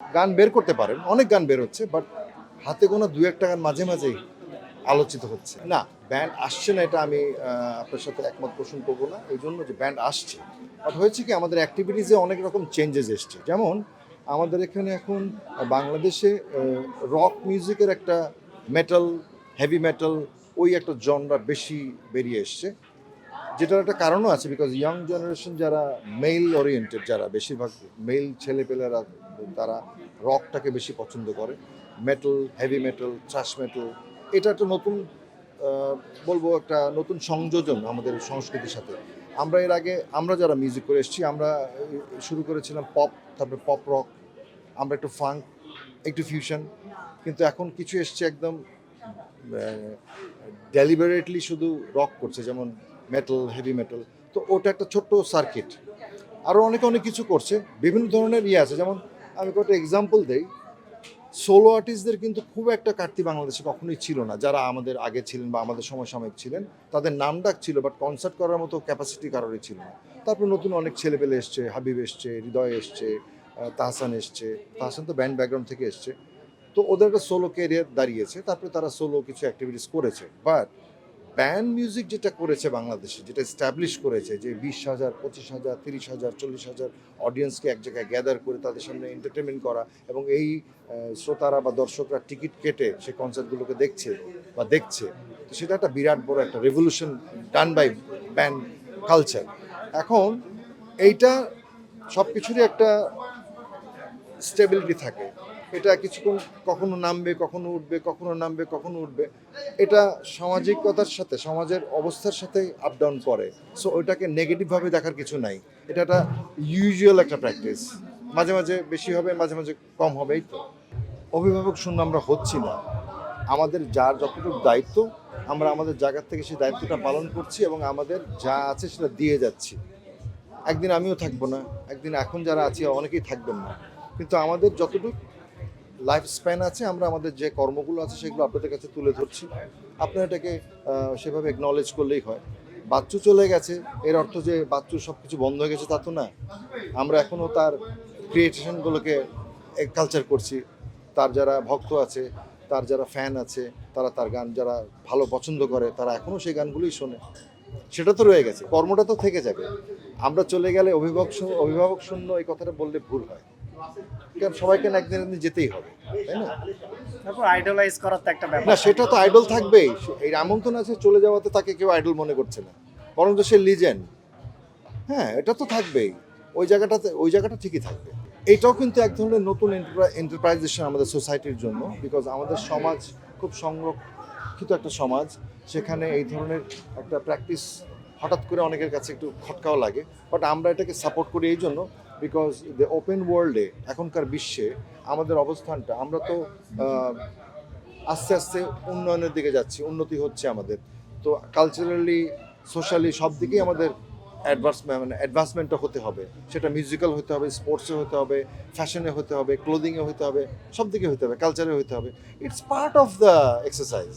গান বের করতে পারেন, অনেক গান বের হচ্ছে, বাট হাতে গোনা দু একটা গান মাঝে মাঝেই আলোচিত হচ্ছে। না, ব্যান্ড আসছে না এটা আমি আপনার সাথে একমত পোষণ করবো না, এই জন্য যে ব্যান্ড আসছে। বাট হয়েছে কি, আমাদের অ্যাক্টিভিটিসে অনেক রকম চেঞ্জেস এসছে। যেমন আমাদের এখানে এখন বাংলাদেশে রক মিউজিকের একটা মেটাল, হেভি মেটাল, ওই একটা জনরা বেশি বেরিয়ে এসছে, যেটার একটা কারণও আছে। বিকজ ইয়াং জেনারেশন যারা মেল ওরিয়েন্টেড, যারা বেশিরভাগ মেল ছেলেপেলেরা, তারা রকটাকে বেশি পছন্দ করে। Metal, heavy metal, thrash metal, এটা একটা নতুন বলবো একটা নতুন সংযোজন আমাদের সংস্কৃতির সাথে। আমরা এর আগে আমরা যারা মিউজিক করে এসেছি, আমরা শুরু করেছিলাম পপ, তারপরে পপ রক, আমরা একটু ফাঙ্ক, একটু ফিউশন, কিন্তু এখন কিছু এসছে একদম ডেলিবারেটলি শুধু রক করছে, যেমন মেটাল, হেভি মেটাল। তো ওটা একটা ছোট্ট সার্কিট। আরও অনেকে অনেক কিছু করছে, বিভিন্ন ধরনের ইয়ে আছে। যেমন আমি কয়েকটা এক্সাম্পল দেই, সোলো আর্টিস্টদের কিন্তু খুব একটা কাটতি বাংলাদেশে কখনোই ছিল না, যারা আমাদের আগে ছিলেন বা আমাদের সমসাময়িক ছিলেন। তাদের নাম ডাক ছিল, বাট কনসার্ট করার মতো ক্যাপাসিটি কারোরই ছিল না। তারপর নতুন অনেক ছেলেপেলে এসছে, হাবিব এসছে, হৃদয় এসছে, তাহসান এসছে। তাহসান তো ব্যান্ড ব্যাকগ্রাউন্ড থেকে এসছে। তো ওদের একটা সোলো ক্যারিয়ার দাঁড়িয়েছে, তারপরে তারা সোলো কিছু অ্যাক্টিভিটিস করেছে। বাট ব্যান্ড মিউজিক যেটা করেছে বাংলাদেশে, যেটা এস্টাবলিশ করেছে, যে 20,000, 25,000, 30,000, 40,000 অডিয়েন্সকে এক জায়গায় গ্যাদার করে তাদের সামনে এন্টারটেনমেন্ট করা, এবং এই শ্রোতারা বা দর্শকরা টিকিট কেটে সেই কনসার্টগুলোকে দেখছে বা দেখছে, তো সেটা একটা বিরাট বড় একটা revolution done by band culture. এখন এইটা সব কিছুরই একটা স্টেবিলিটি থাকে। এটা কিছুক্ষণ কখনো নামবে, কখনো উঠবে, কখনো নামবে, কখনো উঠবে। এটা সামাজিকতার সাথে, সমাজের অবস্থার সাথে আপ ডাউন করে। সো ওইটাকে নেগেটিভভাবে দেখার কিছু নাই। এটা একটা ইউজুয়াল একটা প্র্যাকটিস। মাঝে মাঝে বেশি হবে, মাঝে মাঝে কম হবে, এই তো। অভিভাবক শূন্য আমরা হচ্ছি না। আমাদের যার যতটুকু দায়িত্ব, আমরা আমাদের জায়গা থেকে সেই দায়িত্বটা পালন করছি, এবং আমাদের যা আছে সেটা দিয়ে যাচ্ছি। একদিন আমিও থাকবো না, একদিন এখন যারা আছি অনেকেই থাকবেন না, কিন্তু আমাদের যতটুকু লাইফ স্প্যান আছে, আমরা আমাদের যে কর্মগুলো আছে সেগুলো আপনাদের কাছে তুলে ধরছি। আপনারা এটাকে সেভাবে একনলেজ করলেই হয়। বাচ্চু চলে গেছে, এর অর্থ যে বাচ্চুর সব কিছু বন্ধ হয়ে গেছে তা তো না। আমরা এখনও তার ক্রিয়েশনগুলোকে কালচার করছি। তার যারা ভক্ত আছে, তার যারা ফ্যান আছে, তারা তার গান যারা ভালো পছন্দ করে, তারা এখনও সেই গানগুলোই শোনে। সেটা তো রয়ে গেছে, কর্মটা তো থেকে যাবে। আমরা চলে গেলে অভিভাবক শূন্য এই কথাটা বললে ভুল হয়, কারণ সবাইকে না একদিন একদিন যেতেই হবে, তাই না? তারপর আইডলাইজ করার তো একটা না, ব্যাপার সেটা তো আইডল থাকবেই। এই এমন তো না যে চলে যাওয়াতে তাকে কেউ আইডল মনে করছে না, বরং তো সে লিজেন্ড। হ্যাঁ, এটা তো থাকবেই। ওই জায়গাটা ঠিকই থাকবে। এটাও কিন্তু এক ধরনের নতুন এন্টারপ্রাইজেশন আমাদের সোসাইটির জন্য। বিকজ আমাদের সমাজ খুব সংরক্ষিত একটা সমাজ, সেখানে এই ধরনের একটা প্র্যাকটিস হঠাৎ করে অনেকের কাছে একটু খটকাও লাগে। বাট আমরা এটাকে সাপোর্ট করি এই জন্য, বিকজ দ্য ওপেন ওয়ার্ল্ডে, এখনকার বিশ্বে আমাদের অবস্থানটা, আমরা তো আস্তে আস্তে উন্নয়নের দিকে যাচ্ছি, উন্নতি হচ্ছে আমাদের। তো কালচারালি, সোশ্যালি সব দিকেই আমাদের অ্যাডভান্সমেন্টটা হতে হবে। সেটা মিউজিক্যাল হতে হবে, স্পোর্টসে হতে হবে, ফ্যাশনে হতে হবে, ক্লোদিংয়ে হতে হবে, সব দিকে হতে হবে, কালচারে হতে হবে। It's part of the exercise.